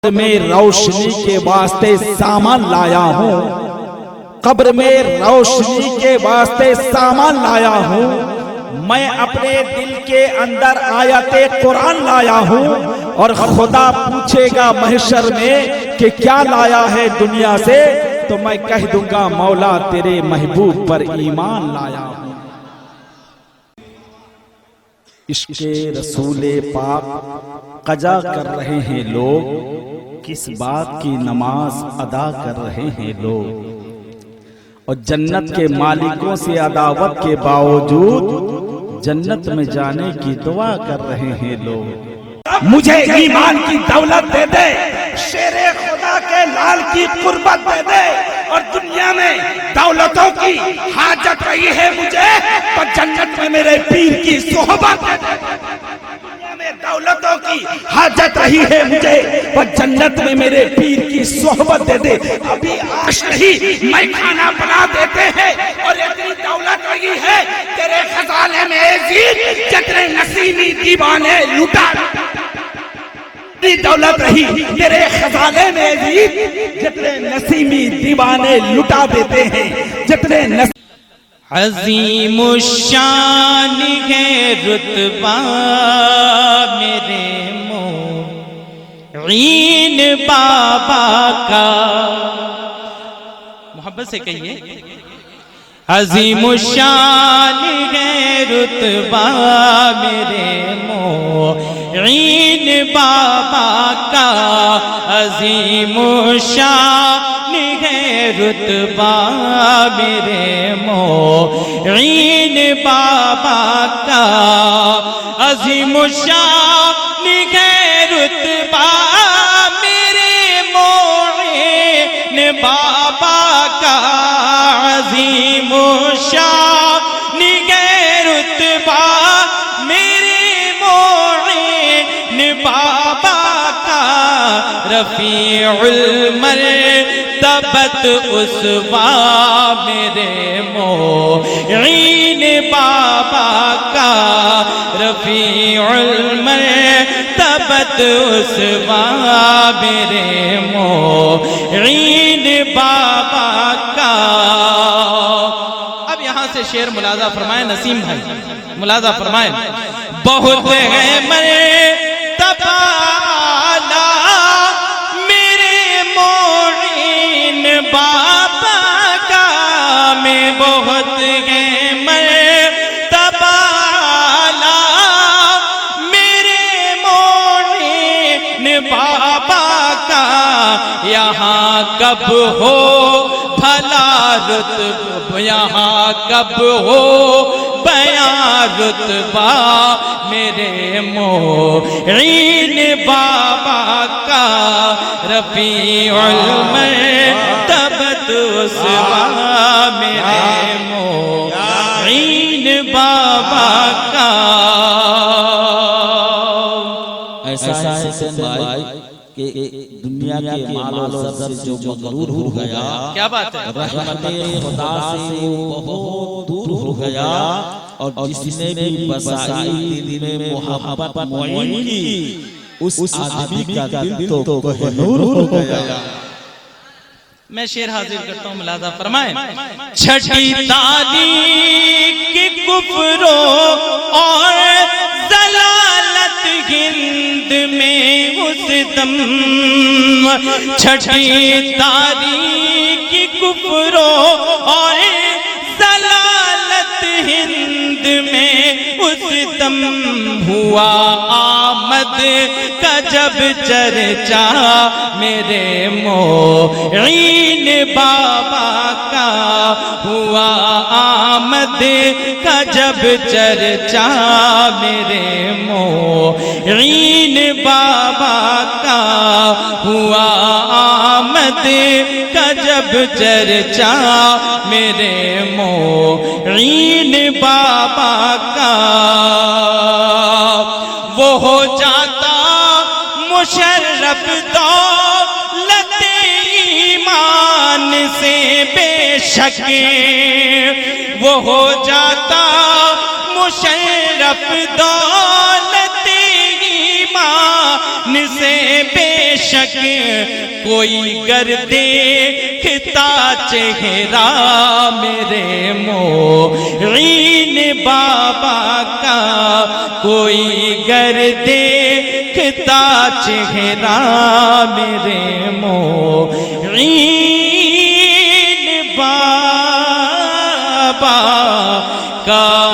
میں روشنی کے واسطے سامان لایا ہوں، قبر میں روشنی کے واسطے سامان لایا ہوں، میں اپنے دل کے اندر آیت قرآن لایا ہوں، اور خدا پوچھے گا محشر میں کہ کیا لایا ہے دنیا سے، تو میں کہہ دوں گا مولا تیرے محبوب پر ایمان لایا ہوں۔ عشق رسول پاک قضا کر رہے ہیں لوگ، کس بات کی نماز ادا کر رہے ہیں لوگ، اور جنت کے مالکوں سے عداوت کے باوجود جنت میں جانے کی دعا کر رہے ہیں لوگ۔ مجھے ایمان کی دولت دے دے، شیر خدا کے لال کی قربت دے دے، اور دنیا میں دولتوں کی حاجت رہی ہے مجھے، تو جنت میں میرے پیر کی صحبت دے دے۔ دنیا میں دولتوں کی حاجت رہی ہے مجھے، تو جنت میں میرے پیر کی صحبت دے دے۔ ابھی آش نہیں میں کھانا بنا دیتے ہیں، اور اتنی دولت رہی ہے تیرے خزانے میں عزیز، جتنے نسیمی دیوانے لوٹا دولت رہی تیرے خزانے میں عزیز، جتنے نسیمی دیوانے لٹا دیتے ہیں، جتنے عظیم الشان ہے رتبہ میرے معین بابا کا، محبت سے کہیے، عظیم الشان ہے رتبہ میرے معین بابا کا، عظیم الشان ہے رتبہ میرے معین بابا کا، عظیم الشان ہے رتبہ میرے معین بابا کا، عظیم الشان ہے رتبہ میرے معین بابا کا، رفیع المرتبت اسوا میرے معین بابا کا، رفیع المرتبت اسوا میرے معین بابا کا۔ اب یہاں سے شعر ملاحظہ فرمائیں نسیم بھائی، ملاحظہ فرمائیں، بہت ہے مرتبہ بابا کا، میں بہت ہے مرتبہ میرے معین بابا کا، یہاں کب ہو بھلا رتبہ، یہاں کب ہو بیاں رتبہ میرے معین بابا کا، رفیع المرتبت اسوا میرے معین بابا کا۔ ایسا ہے حسین بھائی کہ دنیا کے مال و زر سے جو مغرور ہو گیا، کیا بات ہے، رحمت خدا سے وہ بہت دور ہو گیا، اور جس نے بھی بسائی دل میں محبت معین کی، اس آدمی کا دل تو کوہ نور ہو گیا۔ میں شعر حاضر کرتا ہوں، ملاحظہ فرمائیں، چھٹی تاریخ کفر اور ضلالت ہند میں اس دم، چھٹی تاریخ کفر اور ضلالت ہند میں اس دم، ہوا آمد کا جب چرچا میرے معین بابا کا، ہوا آمد کا جب چرچا میرے معین بابا کا، ہوا آمد کا جب چرچا میرے معین بابا کا، وہ ہو جاتا مشرف دولت ایمان سے بے شک، وہ ہو جاتا مشرف دولت ایمان ایمان سے بے شک کوئی گر دیکھتا چہرہ میرے معین بابا کا، کوئی گر دیکھتا چہرہ میرے معین بابا کا